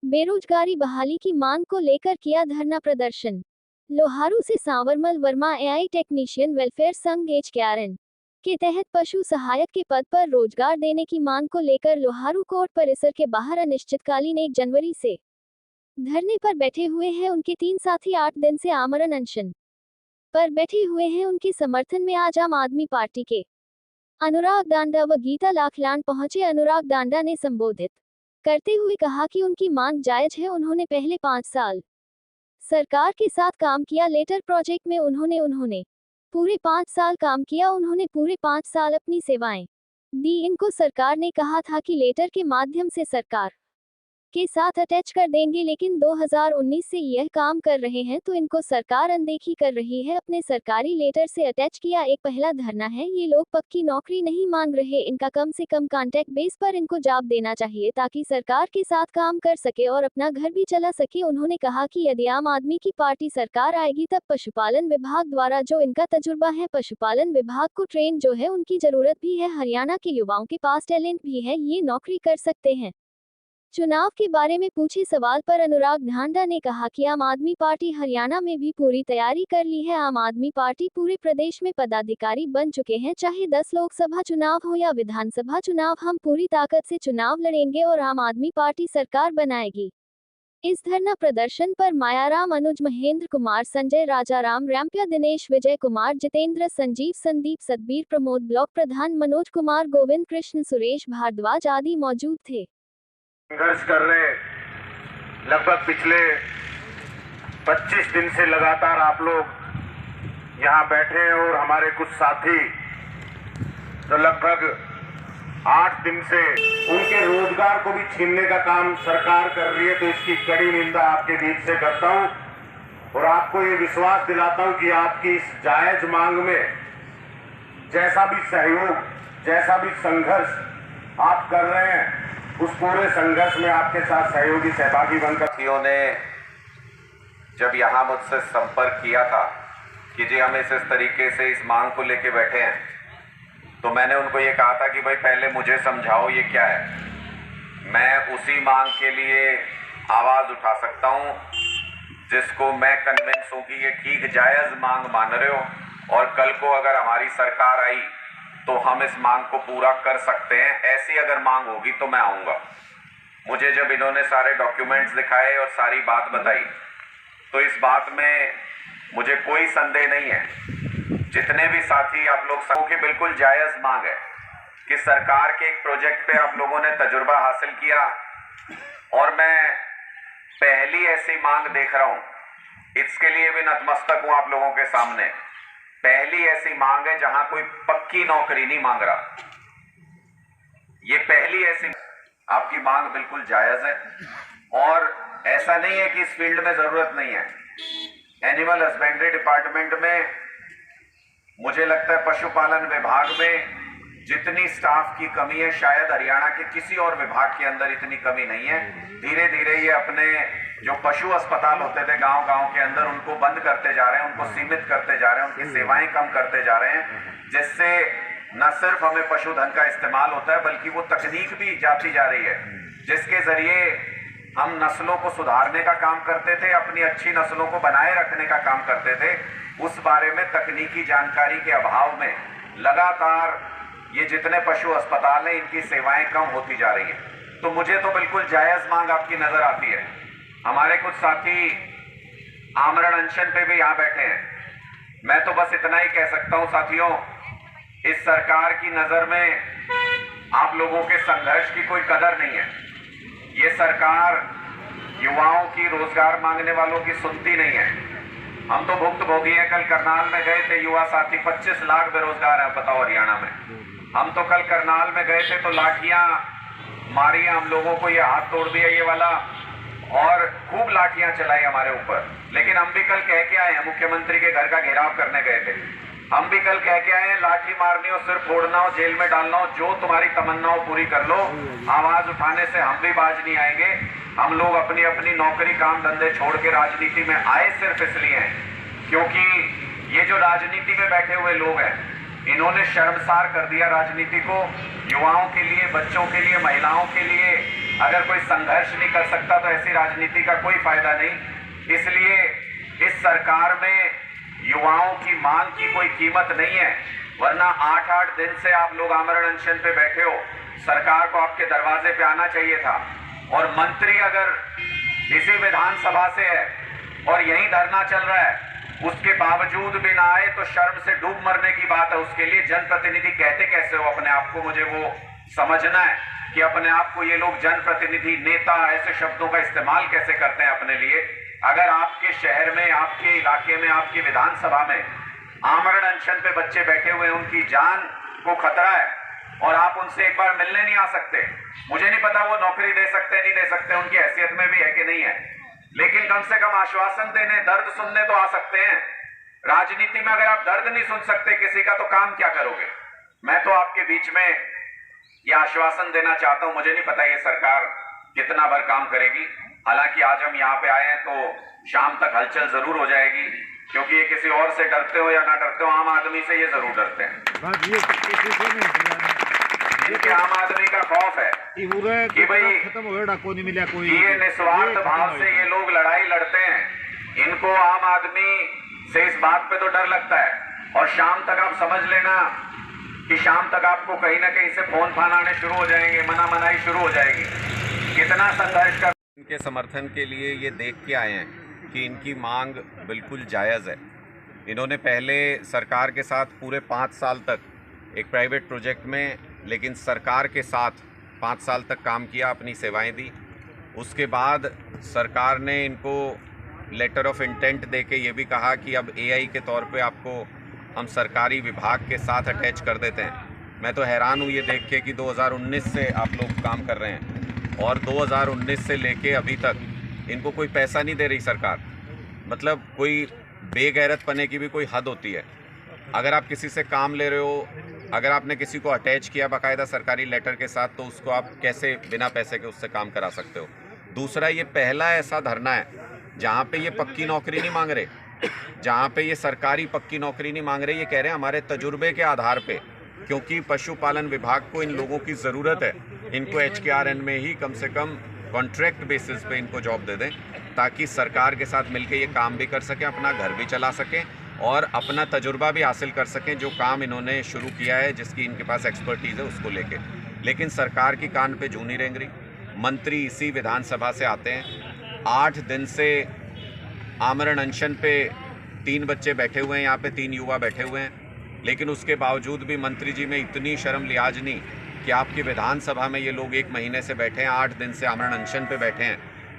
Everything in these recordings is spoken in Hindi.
बेरोजगारी बहाली की मांग को लेकर किया धरना प्रदर्शन। लोहारू से Sanwarmal Verma AI technician welfare संघ एचकेआरएन के तहत पशु सहायक के पद पर रोजगार देने की मांग को लेकर लोहारू कोर्ट परिसर के बाहर अनिश्चितकालीन 1 जनवरी से धरने पर बैठे हुए हैं। उनके 3 साथी 8 दिन से आमरण अनशन पर बैठे हुए हैं। उनके समर्थन में आज आम आदमी पार्टी के अनुराग दांडा व गीता लाखलांड पहुंचे। अनुराग दांडा ने संबोधित करते हुए कहा कि उनकी मांग जायज है। उन्होंने पहले 5 साल सरकार के साथ काम किया। लेटर प्रोजेक्ट में उन्होंने पूरे 5 साल काम किया। उन्होंने पूरे 5 साल अपनी सेवाएं दी। इनको सरकार ने कहा था कि लेटर के माध्यम से सरकार के साथ अटैच कर देंगे, लेकिन 2019 से यह काम कर रहे हैं तो इनको सरकार अनदेखी कर रही है। अपने सरकारी लेटर से अटैच किया। एक पहला धरना है। ये लोग पक्की नौकरी नहीं मांग रहे। इनका कम से कम कॉन्ट्रैक्ट बेस पर इनको जॉब देना चाहिए ताकि सरकार के साथ काम कर सके और अपना घर भी चला सके। उन्होंने कहा कि यदि आम आदमी की पार्टी सरकार आएगी तब पशुपालन विभाग द्वारा जो इनका तजुर्बा है, पशुपालन विभाग को ट्रेन जो है, उनकी जरूरत भी है। हरियाणा के युवाओं के पास टैलेंट भी है, ये नौकरी कर सकते हैं। चुनाव के बारे में पूछे सवाल पर अनुराग दांडा ने कहा कि आम आदमी पार्टी हरियाणा में भी पूरी तैयारी कर ली है। आम आदमी पार्टी पूरे प्रदेश में पदाधिकारी बन चुके हैं। चाहे 10 लोकसभा चुनाव हो या विधानसभा चुनाव, हम पूरी ताकत से चुनाव लड़ेंगे और आम आदमी पार्टी सरकार बनाएगी। इस धरना प्रदर्शन पर मायाराम, अनुज, महेंद्र कुमार, संजय, राजाराम, रैंपिया, दिनेश, विजय कुमार, जितेंद्र, संजीव, संदीप, सतबीर, प्रमोद, ब्लॉक प्रधान मनोज कुमार, गोविंद कृष्ण, सुरेश भारद्वाज आदि मौजूद थे। संघर्ष कर रहे लगभग पिछले 25 दिन से लगातार आप लोग यहाँ बैठे हैं और हमारे कुछ साथी तो लगभग 8 दिन से उनके रोजगार को भी छीनने का काम सरकार कर रही है। तो इसकी कड़ी निंदा आपके बीच से करता हूँ और आपको ये विश्वास दिलाता हूँ कि आपकी इस जायज मांग में जैसा भी सहयोग, जैसा भी संघर्ष आप कर रहे हैं, उस पूरे संघर्ष में आपके साथ सहयोगी सहभागी बनकर साथियों ने जब यहाँ मुझसे संपर्क किया था कि जी हम इस तरीके से इस मांग को लेके बैठे हैं, तो मैंने उनको ये कहा था कि भाई पहले मुझे समझाओ ये क्या है। मैं उसी मांग के लिए आवाज़ उठा सकता हूँ जिसको मैं कन्विंस हूँ कि ये ठीक जायज़ मांग मान रहे हो और कल को अगर हमारी सरकार आई तो हम इस मांग को पूरा कर सकते हैं। ऐसी अगर मांग होगी तो मैं आऊँगा। मुझे जब इन्होंने सारे डॉक्यूमेंट्स दिखाए और सारी बात बताई तो इस बात में मुझे कोई संदेह नहीं है, जितने भी साथी आप लोग सबों की बिल्कुल जायज़ मांग है कि सरकार के एक प्रोजेक्ट पे आप लोगों ने तजुर्बा हासिल किया और मैं पहली ऐसी मांग देख रहा हूँ। इसके लिए भी नतमस्तक हूँ आप लोगों के सामने। पहली ऐसी मांग है जहां कोई पक्की नौकरी नहीं मांग रहा। ये पहली ऐसी आपकी मांग बिल्कुल जायज है और ऐसा नहीं है कि इस फील्ड में जरूरत नहीं है। एनिमल हस्बेंड्री डिपार्टमेंट में मुझे लगता है पशुपालन विभाग में जितनी स्टाफ की कमी है शायद हरियाणा के किसी और विभाग के अंदर इतनी कमी नहीं है। धीरे धीरे ये अपने जो पशु अस्पताल होते थे गांव-गांव के अंदर, उनको बंद करते जा रहे हैं, उनको सीमित करते जा रहे हैं, उनकी सेवाएं कम करते जा रहे हैं, जिससे न सिर्फ हमें पशुधन का इस्तेमाल होता है बल्कि वो तकनीक भी जाती जा रही है जिसके जरिए हम नस्लों को सुधारने का काम करते थे, अपनी अच्छी नस्लों को बनाए रखने का काम करते थे। उस बारे में तकनीकी जानकारी के अभाव में लगातार ये जितने पशु अस्पताल हैं इनकी सेवाएं कम होती जा रही हैं। तो मुझे तो बिल्कुल जायज़ मांग आपकी नजर आती है। हमारे कुछ साथी आमरण अनशन पे भी यहाँ बैठे हैं। मैं तो बस इतना ही कह सकता हूँ साथियों, इस सरकार की नजर में आप लोगों के संघर्ष की कोई कदर नहीं है। ये सरकार युवाओं की, रोजगार मांगने वालों की सुनती नहीं है। हम तो भुक्तभोगी हैं। कल करनाल में गए थे, युवा साथी 25 लाख बेरोजगार है, बताओ हरियाणा में। हम तो कल करनाल में गए थे तो लाठियां मारी हम लोगों को, ये हाथ तोड़ दिया ये वाला, और खूब लाठियां चलाई हमारे ऊपर। लेकिन हम भी कल कह के आए हैं, मुख्यमंत्री के घर का घेराव करने गए थे, हम भी कल कह के आए हैं लाठी मारनी हो, सिर फोड़ना हो, जेल में डालना हो, जो तुम्हारी तमन्ना हो पूरी कर लो। आवाज उठाने से हम भी बाज नहीं आएंगे। हम लोग अपनी अपनी नौकरी, काम धंधे छोड़ के राजनीति में आए सिर्फ इसलिए हैं क्योंकि ये जो राजनीति में बैठे हुए लोग हैं इन्होंने शर्मसार कर दिया राजनीति को। युवाओं के लिए, बच्चों के लिए, महिलाओं के लिए अगर कोई संघर्ष नहीं कर सकता तो ऐसी राजनीति का कोई फायदा नहीं। इसलिए इस सरकार में युवाओं की मांग की कोई कीमत नहीं है, वरना 8-8 दिन से आप लोग आमरण अनशन पे बैठे हो। सरकार को आपके दरवाजे पे आना चाहिए था। और मंत्री अगर इसी विधानसभा से है और यही धरना चल रहा है, उसके बावजूद भी ना आए तो शर्म से डूब मरने की बात है। उसके लिए जनप्रतिनिधि कहते कैसे हो अपने आप को, मुझे वो समझना है कि अपने आप को ये लोग जनप्रतिनिधि, नेता, ऐसे शब्दों का इस्तेमाल कैसे करते हैं अपने लिए। अगर आपके शहर में, आपके इलाके में, आपकी विधानसभा में आमरण अनशन पे बच्चे बैठे हुए हैं, उनकी जान को खतरा है और आप उनसे एक बार मिलने नहीं आ सकते, मुझे नहीं पता वो नौकरी दे सकते नहीं दे सकते, उनकी हैसियत में भी है कि नहीं है, लेकिन कम से कम आश्वासन देने, दर्द सुनने तो आ सकते हैं। राजनीति में अगर आप दर्द नहीं सुन सकते किसी का तो काम क्या करोगे। मैं तो आपके बीच में ये आश्वासन देना चाहता हूं, मुझे नहीं पता ये सरकार कितना बार काम करेगी। हालांकि आज हम यहाँ पे आए हैं तो शाम तक हलचल जरूर हो जाएगी, क्योंकि ये किसी और से डरते हो या ना डरते हो, आम आदमी से ये जरूर डरते हैं। इनके आम आदमी का खौफ है कि भाई ये निस्वार्थ भाव से ये लोग लड़ाई लड़ते हैं। इनको आम आदमी से इस बात पे तो डर लगता है। और शाम तक आप समझ लेना कि शाम तक आपको कहीं ना कहीं से फोन फान आने शुरू हो जाएंगे, मनाई शुरू हो जाएगी। कितना संघर्ष कर इनके समर्थन के लिए ये देख के आए हैं कि इनकी मांग बिल्कुल जायज़ है। इन्होंने पहले सरकार के साथ पूरे 5 साल तक एक प्राइवेट प्रोजेक्ट में, लेकिन सरकार के साथ 5 साल तक काम किया, अपनी सेवाएं दी। उसके बाद सरकार ने इनको लेटर ऑफ इंटेंट दे के ये भी कहा कि अब एआई के तौर पे आपको हम सरकारी विभाग के साथ अटैच कर देते हैं। मैं तो हैरान हूँ ये देख के कि 2019 से आप लोग काम कर रहे हैं और 2019 से लेके अभी तक इनको कोई पैसा नहीं दे रही सरकार। मतलब कोई बेगैरतपने की भी कोई हद होती है। अगर आप किसी से काम ले रहे हो, अगर आपने किसी को अटैच किया बाकायदा सरकारी लेटर के साथ, तो उसको आप कैसे बिना पैसे के उससे काम करा सकते हो। दूसरा, ये पहला ऐसा धरना है जहाँ पे ये पक्की नौकरी नहीं मांग रहे, जहाँ पे ये सरकारी पक्की नौकरी नहीं मांग रहे। ये कह रहे हैं हमारे तजुर्बे के आधार पे, क्योंकि पशुपालन विभाग को इन लोगों की ज़रूरत है, इनको HKRN में ही कम से कम कॉन्ट्रैक्ट बेसिस पे इनको जॉब दे दें, ताकि सरकार के साथ मिलकर ये काम भी कर सकें, अपना घर भी चला सकें और अपना तजुर्बा भी हासिल कर सकें, जो काम इन्होंने शुरू किया है, जिसकी इनके पास एक्सपर्टीज़ है उसको लेके। लेकिन सरकार की कान पे जू नहीं रेंग रही। मंत्री इसी विधानसभा से आते हैं, 8 दिन से आमरण अनशन पे 3 बच्चे बैठे हुए हैं, यहाँ पे 3 युवा बैठे हुए हैं, लेकिन उसके बावजूद भी मंत्री जी में इतनी शर्म लिहाज नहीं कि आपकी विधानसभा में ये लोग 1 महीने से बैठे हैं, 8 दिन से आमरण अनशन पे बैठे हैं।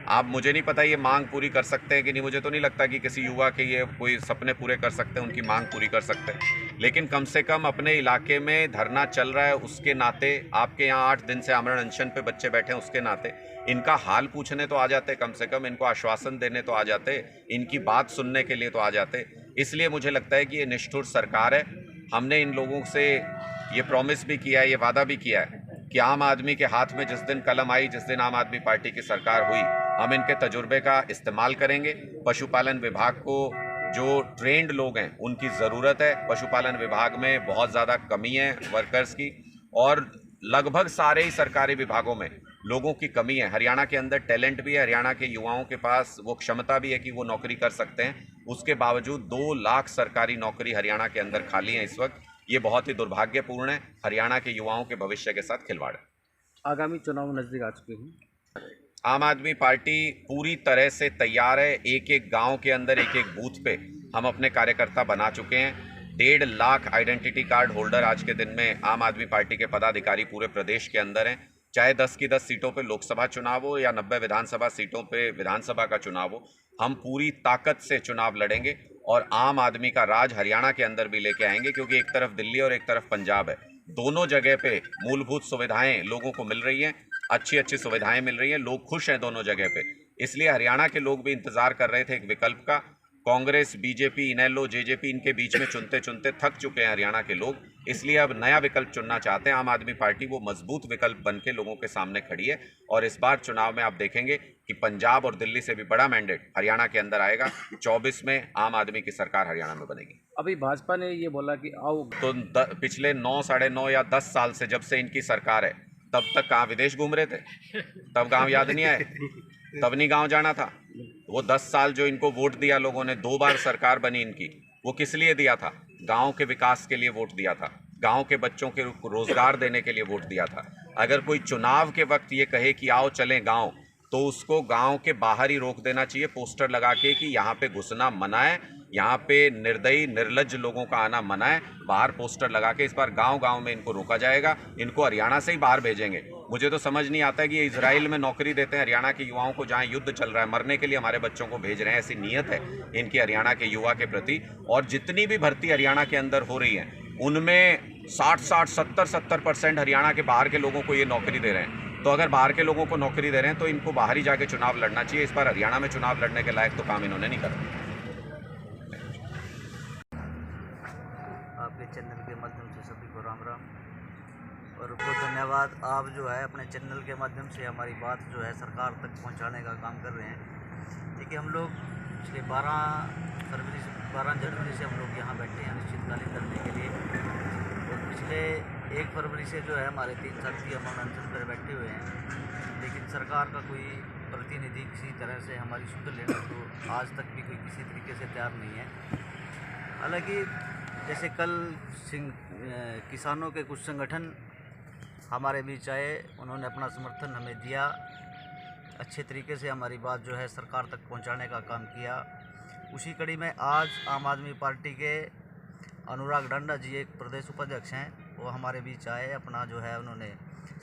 आप, मुझे नहीं पता ये मांग पूरी कर सकते हैं कि नहीं, मुझे तो नहीं लगता कि किसी युवा के ये कोई सपने पूरे कर सकते हैं, उनकी मांग पूरी कर सकते हैं, लेकिन कम से कम अपने इलाके में धरना चल रहा है उसके नाते, आपके यहाँ 8 दिन से आमरण अनशन पे बच्चे बैठे हैं उसके नाते इनका हाल पूछने तो आ जाते, कम से कम इनको आश्वासन देने तो आ जाते, इनकी बात सुनने के लिए तो आ जाते। इसलिए मुझे लगता है कि ये निष्ठुर सरकार है। हमने इन लोगों से ये प्रॉमिस भी किया है, ये वादा भी किया है कि आम आदमी के हाथ में जिस दिन कलम आई, जिस दिन आम आदमी पार्टी की सरकार हुई, हम इनके तजुर्बे का इस्तेमाल करेंगे। पशुपालन विभाग को जो ट्रेंड लोग हैं उनकी ज़रूरत है। पशुपालन विभाग में बहुत ज़्यादा कमी है वर्कर्स की, और लगभग सारे ही सरकारी विभागों में लोगों की कमी है। हरियाणा के अंदर टैलेंट भी है, हरियाणा के युवाओं के पास वो क्षमता भी है कि वो नौकरी कर सकते हैं, उसके बावजूद 2 लाख सरकारी नौकरी हरियाणा के अंदर खाली है इस वक्त। ये बहुत ही दुर्भाग्यपूर्ण है, हरियाणा के युवाओं के भविष्य के साथ खिलवाड़ है। आगामी चुनाव नजदीक आ चुके हैं, आम आदमी पार्टी पूरी तरह से तैयार है। एक एक गांव के अंदर, एक एक बूथ पे हम अपने कार्यकर्ता बना चुके हैं। 1.5 लाख आइडेंटिटी कार्ड होल्डर आज के दिन में आम आदमी पार्टी के पदाधिकारी पूरे प्रदेश के अंदर हैं। चाहे 10 की 10 सीटों पे लोकसभा चुनाव हो या 90 विधानसभा सीटों पे विधानसभा का चुनाव हो, हम पूरी ताकत से चुनाव लड़ेंगे और आम आदमी का राज हरियाणा के अंदर भी लेके आएंगे, क्योंकि एक तरफ दिल्ली और एक तरफ पंजाब है। दोनों जगह पे मूलभूत सुविधाएं लोगों को मिल रही हैं, अच्छी अच्छी सुविधाएं मिल रही हैं, लोग खुश हैं दोनों जगह पे। इसलिए हरियाणा के लोग भी इंतजार कर रहे थे एक विकल्प का। कांग्रेस, बीजेपी, इनेलो, जेजेपी इनके बीच में चुनते चुनते थक चुके हैं हरियाणा के लोग, इसलिए अब नया विकल्प चुनना चाहते हैं। आम आदमी पार्टी वो मजबूत विकल्प बन के लोगों के सामने खड़ी है और इस बार चुनाव में आप देखेंगे कि पंजाब और दिल्ली से भी बड़ा मैंडेट हरियाणा के अंदर आएगा। 24 में आम आदमी की सरकार हरियाणा में बनेगी। अभी भाजपा ने ये बोला कि आओ, तो पिछले 9, साढ़े 9 या 10 साल से जब से इनकी सरकार है तब तक कहाँ विदेश घूम रहे थे? तब गांव याद नहीं आए? तब नहीं गांव जाना था? वो 10 साल जो इनको वोट दिया लोगों ने, 2 बार सरकार बनी इनकी, वो किस लिए दिया था? गांव के विकास के लिए वोट दिया था, गांव के बच्चों के रोजगार देने के लिए वोट दिया था। अगर कोई चुनाव के वक्त ये कहे कि आओ चलें गांव, तो उसको गांव के बाहर ही रोक देना चाहिए पोस्टर लगा के कि यहाँ पे घुसना मना है, यहाँ पे निर्दयी निर्लज्ज लोगों का आना मना है। बाहर पोस्टर लगा के इस बार गांव-गांव में इनको रोका जाएगा। इनको हरियाणा से ही बाहर भेजेंगे। मुझे तो समझ नहीं आता है कि ये इजराइल में नौकरी देते हैं हरियाणा के युवाओं को, जहाँ युद्ध चल रहा है, मरने के लिए हमारे बच्चों को भेज रहे हैं। ऐसी नीयत है इनकी हरियाणा के युवा के प्रति। और जितनी भी भर्ती हरियाणा के अंदर हो रही है उनमें 60-60, 70-70% हरियाणा के बाहर के लोगों को ये नौकरी दे रहे हैं। तो अगर बाहर के लोगों को नौकरी दे रहे हैं तो इनको बाहर ही जाके चुनाव लड़ना चाहिए। इस बार हरियाणा में चुनाव लड़ने के लायक तो काम इन्होंने नहीं करा। आपके चैनल के माध्यम से सभी को राम राम और बहुत धन्यवाद। आप जो है अपने चैनल के माध्यम से हमारी बात जो है सरकार तक पहुंचाने का काम कर रहे हैं। देखिए, हम लोग पिछले 12 जनवरी से हम लोग यहाँ बैठे हैं अनिश्चितकालीन धरने के लिए, और पिछले 1 फरवरी से जो है हमारे 3 साथी हम अनशन पर बैठे हुए हैं। लेकिन सरकार का कोई प्रतिनिधि किसी तरह से हमारी सुध लेना तो आज तक भी कोई किसी तरीके से तैयार नहीं है। हालांकि जैसे कल किसानों के कुछ संगठन हमारे बीच आए, उन्होंने अपना समर्थन हमें दिया, अच्छे तरीके से हमारी बात जो है सरकार तक पहुंचाने का काम किया। उसी कड़ी में आज आम आदमी पार्टी के अनुराग डांडा जी एक प्रदेश उपाध्यक्ष हैं, वो हमारे बीच आए, अपना जो है उन्होंने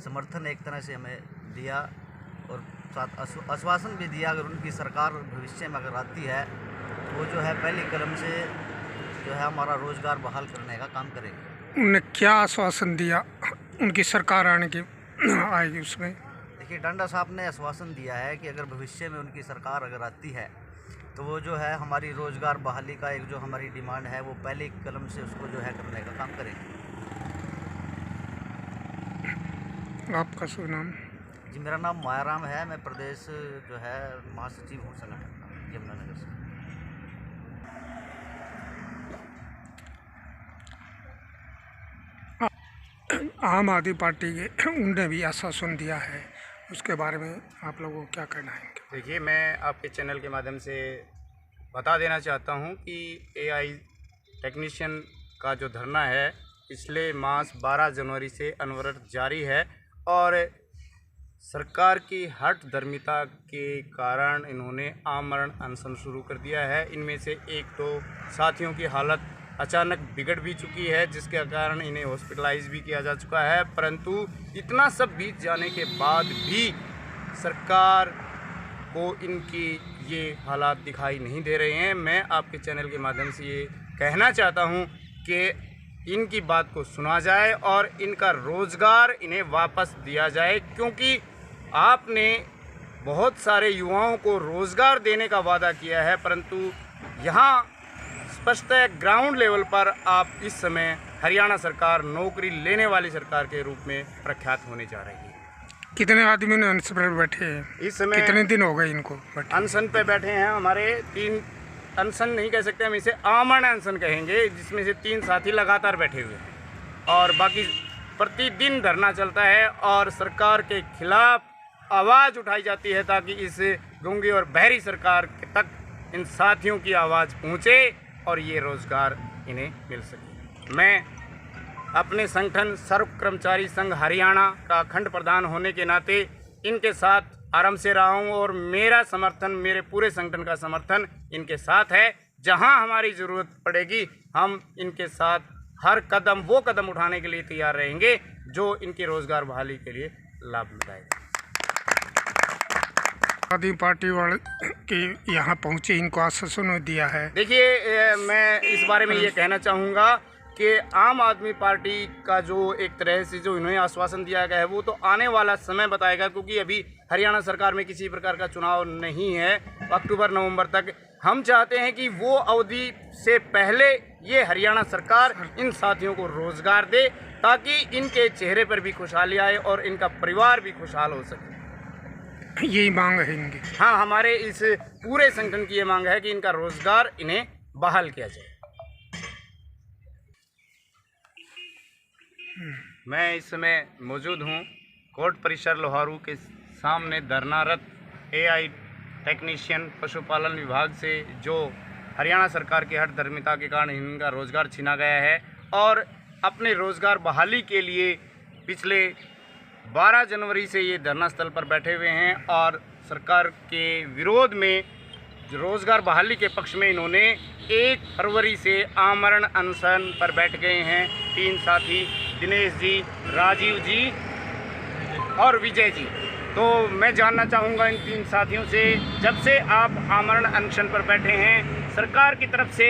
समर्थन एक तरह से हमें दिया और साथ आश्वासन भी दिया अगर उनकी सरकार भविष्य में अगर आती है तो वो जो है पहली कदम से जो है हमारा रोजगार बहाल करने का काम करेंगे। उन्होंने क्या आश्वासन दिया उनकी सरकार आने की आएगी उसमें? देखिए, डांडा साहब ने आश्वासन दिया है कि अगर भविष्य में उनकी सरकार अगर आती है तो वो जो है हमारी रोजगार बहाली का एक जो हमारी डिमांड है वो पहले कदम से उसको जो है करने का काम करेंगे। आपका शुभ नाम? जी, मेरा नाम मायाराम है, मैं प्रदेश जो है महासचिव हूँ संगठन का यमुनानगर से। आम आदमी पार्टी के उनने भी आश्वासन दिया है, उसके बारे में आप लोगों को क्या कहना है? देखिए, मैं आपके चैनल के माध्यम से बता देना चाहता हूं कि एआई टेक्नीशियन का जो धरना है पिछले मास 12 जनवरी से अनवरत जारी है और सरकार की हठ धर्मिता के कारण इन्होंने आमरण अनशन शुरू कर दिया है। इनमें से एक तो साथियों की हालत अचानक बिगड़ भी चुकी है, जिसके कारण इन्हें हॉस्पिटलाइज भी किया जा चुका है। परंतु इतना सब बीत जाने के बाद भी सरकार को इनकी ये हालात दिखाई नहीं दे रहे हैं। मैं आपके चैनल के माध्यम से ये कहना चाहता हूँ कि इनकी बात को सुना जाए और इनका रोज़गार इन्हें वापस दिया जाए, क्योंकि आपने बहुत सारे युवाओं को रोज़गार देने का वादा किया है, परंतु यहाँ स्पष्ट है ग्राउंड लेवल पर आप इस समय हरियाणा सरकार नौकरी लेने वाली सरकार के रूप में प्रख्यात होने जा रही है। कितने आदमी ने अनशन पर बैठे हैं इस समय? कितने दिन हो गए इनको अनशन पे बैठे हैं हमारे 3, अनशन नहीं कह सकते हम इसे, आमरण अनशन कहेंगे, जिसमें से 3 साथी लगातार बैठे हुए हैं और बाकी प्रतिदिन धरना चलता है और सरकार के खिलाफ आवाज़ उठाई जाती है ताकि इस गूंगी और बहरी सरकार तक इन साथियों की आवाज़ पहुँचे और ये रोज़गार इन्हें मिल सके। मैं अपने संगठन सर्व कर्मचारी संघ हरियाणा का खंड प्रधान होने के नाते इनके साथ आराम से रहा हूँ और मेरा समर्थन, मेरे पूरे संगठन का समर्थन इनके साथ है। जहाँ हमारी ज़रूरत पड़ेगी हम इनके साथ हर कदम वो कदम उठाने के लिए तैयार रहेंगे जो इनकी रोज़गार बहाली के लिए लाभ मिलाएगा। आदमी पार्टी वाले के यहाँ पहुँचे, इनको आश्वासन दिया है। देखिए, मैं इस बारे में ये कहना चाहूँगा कि आम आदमी पार्टी का जो एक तरह से जो इन्हें आश्वासन दिया गया है वो तो आने वाला समय बताएगा, क्योंकि अभी हरियाणा सरकार में किसी प्रकार का चुनाव नहीं है। अक्टूबर नवंबर तक हम चाहते हैं कि वो अवधि से पहले ये हरियाणा सरकार इन साथियों को रोज़गार दे, ताकि इनके चेहरे पर भी खुशहाली आए और इनका परिवार भी खुशहाल हो सके। यही मांग है इनकी। हाँ, हमारे इस पूरे संगठन की ये मांग है कि इनका रोज़गार इन्हें बहाल किया जाए। मैं इस समय मौजूद हूँ कोर्ट परिसर लोहारू के सामने धरनारत एआई टेक्नीशियन पशुपालन विभाग से, जो हरियाणा सरकार की हठधर्मिता के कारण इनका रोज़गार छीना गया है, और अपने रोज़गार बहाली के लिए पिछले 12 जनवरी से ये धरना स्थल पर बैठे हुए हैं और सरकार के विरोध में रोज़गार बहाली के पक्ष में इन्होंने 1 फरवरी से आमरण अनशन पर बैठ गए हैं। 3 साथी, दिनेश जी, राजीव जी और विजय जी। तो मैं जानना चाहूँगा इन 3 साथियों से, जब से आप आमरण अनशन पर बैठे हैं, सरकार की तरफ से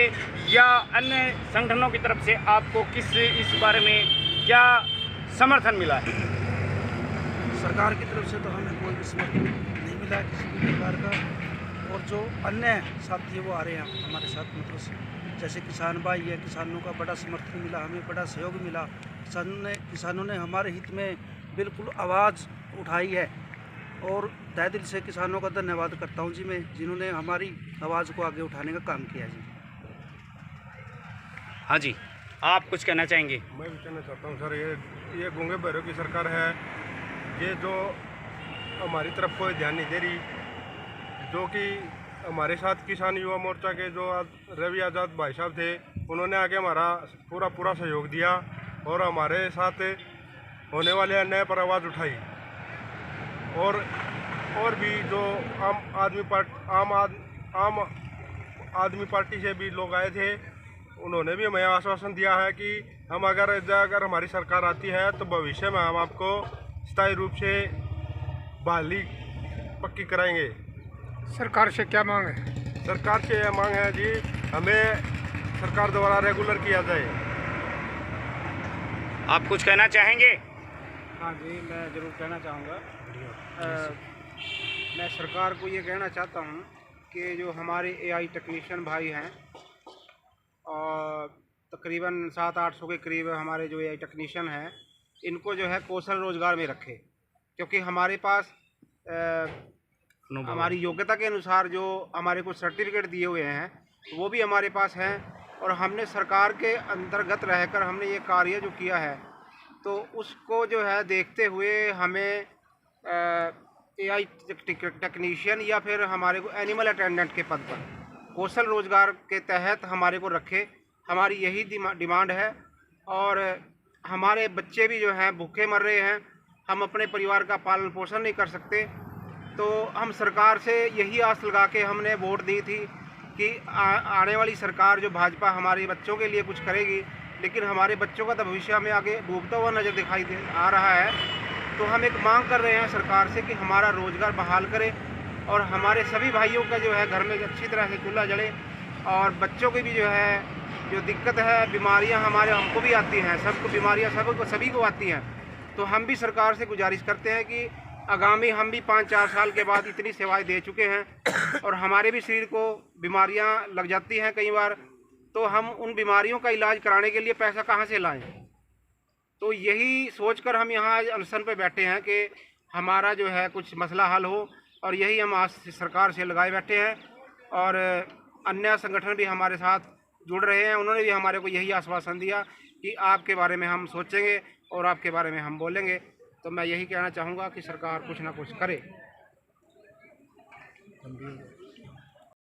या अन्य संगठनों की तरफ से आपको इस बारे में क्या समर्थन मिला है? सरकार की तरफ से तो हमें कोई भी समर्थन नहीं मिला किसी भी प्रकार का, और जो अन्य साथी वो आ रहे हैं हमारे साथ, मतलब जैसे किसान भाई है, किसानों का बड़ा समर्थन मिला, हमें बड़ा सहयोग मिला। किसानों ने हमारे हित में बिल्कुल आवाज़ उठाई है, और तहे दिल से किसानों का धन्यवाद करता हूँ जी मैं, जिन्होंने हमारी आवाज़ को आगे उठाने का काम किया जी। हाँ जी, आप कुछ कहना चाहेंगे? मैं भी कहना चाहता हूँ सर, ये गूंगे बहरों की सरकार है, ये जो हमारी तरफ कोई ध्यान नहीं दे रही। जो कि हमारे साथ किसान युवा मोर्चा के जो रवि आज़ाद भाई साहब थे, उन्होंने आके हमारा पूरा सहयोग दिया और हमारे साथ होने वाले अन्याय पर आवाज़ उठाई। और भी जो आम आदमी पार्टी से भी लोग आए थे, उन्होंने भी हमें आश्वासन दिया है कि हम अगर हमारी सरकार आती है तो भविष्य में हम आपको स्थायी रूप से बहाली पक्की कराएंगे। सरकार से क्या मांग है? सरकार से यह मांग है जी, हमें सरकार द्वारा रेगुलर किया जाए। आप कुछ कहना चाहेंगे? हाँ जी, मैं ज़रूर कहना चाहूँगा। मैं सरकार को ये कहना चाहता हूँ कि जो हमारे एआई टेक्नीशियन भाई हैं, और तकरीबन 700-800 के करीब हमारे जो एआई टेक्नीशियन हैं, इनको जो है कौशल रोज़गार में रखे, क्योंकि हमारे पास हमारी योग्यता के अनुसार जो हमारे को सर्टिफिकेट दिए हुए हैं वो भी हमारे पास हैं, और हमने सरकार के अंतर्गत रहकर हमने ये कार्य जो किया है, तो उसको जो है देखते हुए हमें एआई टेक्नीशियन या फिर हमारे को एनिमल अटेंडेंट के पद पर कौशल रोज़गार के तहत हमारे को रखे। हमारी यही डिमांड है, और हमारे बच्चे भी जो हैं भूखे मर रहे हैं, हम अपने परिवार का पालन पोषण नहीं कर सकते। तो हम सरकार से यही आस लगा के हमने वोट दी थी कि आने वाली सरकार जो भाजपा हमारे बच्चों के लिए कुछ करेगी, लेकिन हमारे बच्चों का तो भविष्य हमें आगे डूबता हुआ नज़र दिखाई आ रहा है। तो हम एक मांग कर रहे हैं सरकार से कि हमारा रोज़गार बहाल करे, और हमारे सभी भाइयों का जो है घर में अच्छी तरह से चूल्हा जले, और बच्चों की भी जो है जो दिक्कत है, बीमारियां हमको भी आती हैं, सबको बीमारियां सभी को आती हैं। तो हम भी सरकार से गुजारिश करते हैं कि आगामी हम भी 5-4 साल के बाद इतनी सेवाएं दे चुके हैं और हमारे भी शरीर को बीमारियां लग जाती हैं कई बार, तो हम उन बीमारियों का इलाज कराने के लिए पैसा कहाँ से लाएं। तो यही सोचकर हम यहाँ अनशन पे बैठे हैं कि हमारा जो है कुछ मसला हल हो, और यही हम आज सरकार से लगाए बैठे हैं। और अन्य संगठन भी हमारे साथ जुड़ रहे हैं, उन्होंने भी हमारे को यही आश्वासन दिया कि आपके बारे में हम सोचेंगे और आपके बारे में हम बोलेंगे। तो मैं यही कहना चाहूँगा कि सरकार कुछ ना कुछ करे।